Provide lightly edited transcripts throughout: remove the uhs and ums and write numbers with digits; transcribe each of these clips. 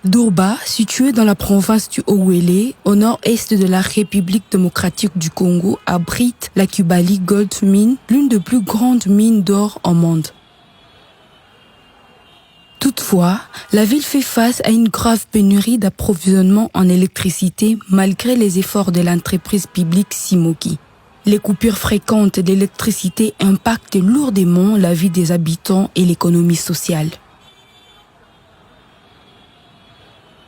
Durba, situé dans la province du Haut-Uélé, au nord-est de la République démocratique du Congo, abrite la Kibali Gold Mine, l'une des plus grandes mines d'or au monde. Toutefois, la ville fait face à une grave pénurie d'approvisionnement en électricité malgré les efforts de l'entreprise publique Simoki. Les coupures fréquentes d'électricité impactent lourdement la vie des habitants et l'économie sociale.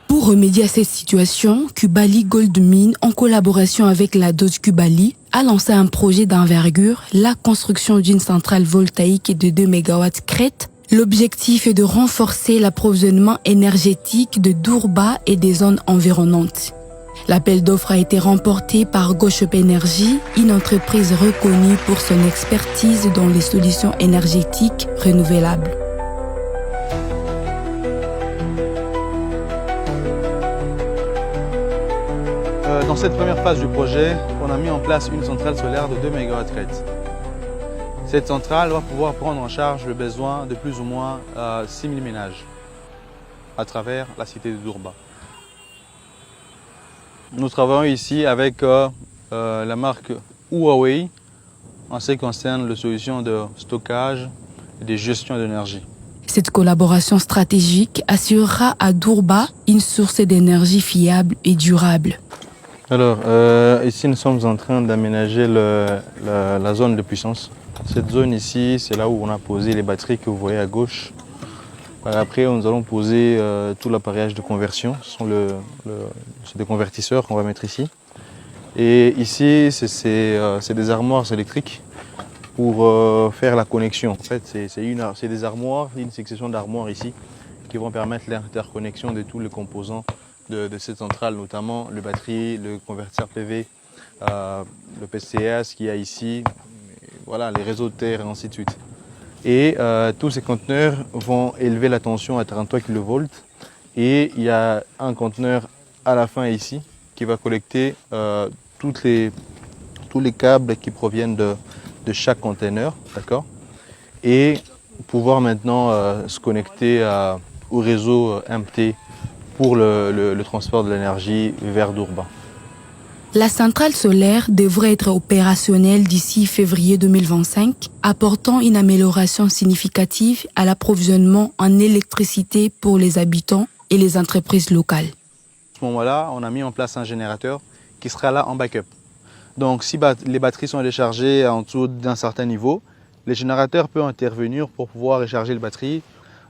Pour remédier à cette situation, Kibali Gold Mine, en collaboration avec la Dodge Kibali, a lancé un projet d'envergure, la construction d'une centrale voltaïque de 2 MW crête. L'objectif est de renforcer l'approvisionnement énergétique de Durba et des zones environnantes. L'appel d'offres a été remporté par Goshop Energy, une entreprise reconnue pour son expertise dans les solutions énergétiques renouvelables. Dans cette première phase du projet, on a mis en place une centrale solaire de 2 MW crête. Cette centrale va pouvoir prendre en charge le besoin de plus ou moins 6 000 ménages à travers la cité de Durba. Nous travaillons ici avec la marque Huawei en ce qui concerne les solutions de stockage et de gestion d'énergie. Cette collaboration stratégique assurera à Durba une source d'énergie fiable et durable. Alors, ici nous sommes en train d'aménager la zone de puissance. Cette zone ici, c'est là où on a posé les batteries que vous voyez à gauche. Après, nous allons poser tout l'appareillage de conversion. Ce sont des convertisseurs qu'on va mettre ici. Et ici, c'est des armoires électriques pour faire la connexion. En fait, c'est des armoires, une succession d'armoires ici qui vont permettre l'interconnexion de tous les composants de cette centrale, notamment le batterie, le convertisseur PV, le PCS qu'il y a ici, voilà, les réseaux de terre et ainsi de suite. Et tous ces conteneurs vont élever la tension à 33 kV et il y a un conteneur à la fin ici qui va collecter tous les câbles qui proviennent de chaque conteneur, d'accord, et pouvoir maintenant se connecter au réseau MT pour le transport de l'énergie vers Durba. La centrale solaire devrait être opérationnelle d'ici février 2025, apportant une amélioration significative à l'approvisionnement en électricité pour les habitants et les entreprises locales. À ce moment-là, on a mis en place un générateur qui sera là en backup. Donc si les batteries sont déchargées en dessous d'un certain niveau, le générateur peut intervenir pour pouvoir recharger les batteries.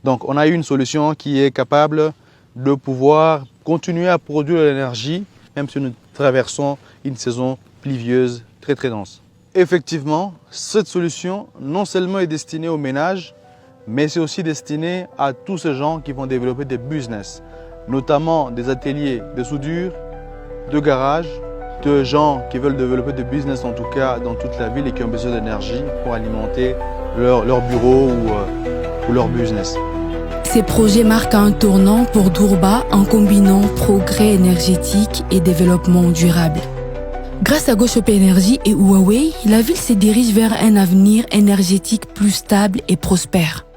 Donc on a eu une solution qui est capable de pouvoir continuer à produire l'énergie même si nous traversons une saison pluvieuse très dense. Effectivement, cette solution non seulement est destinée aux ménages, mais c'est aussi destiné à tous ces gens qui vont développer des business, notamment des ateliers de soudure, de garage, de gens qui veulent développer des business en tout cas dans toute la ville et qui ont besoin d'énergie pour alimenter leur bureau ou leur business. Ces projets marquent un tournant pour Durba en combinant progrès énergétique et développement durable. Grâce à Goshop Energy et Huawei, la ville se dirige vers un avenir énergétique plus stable et prospère.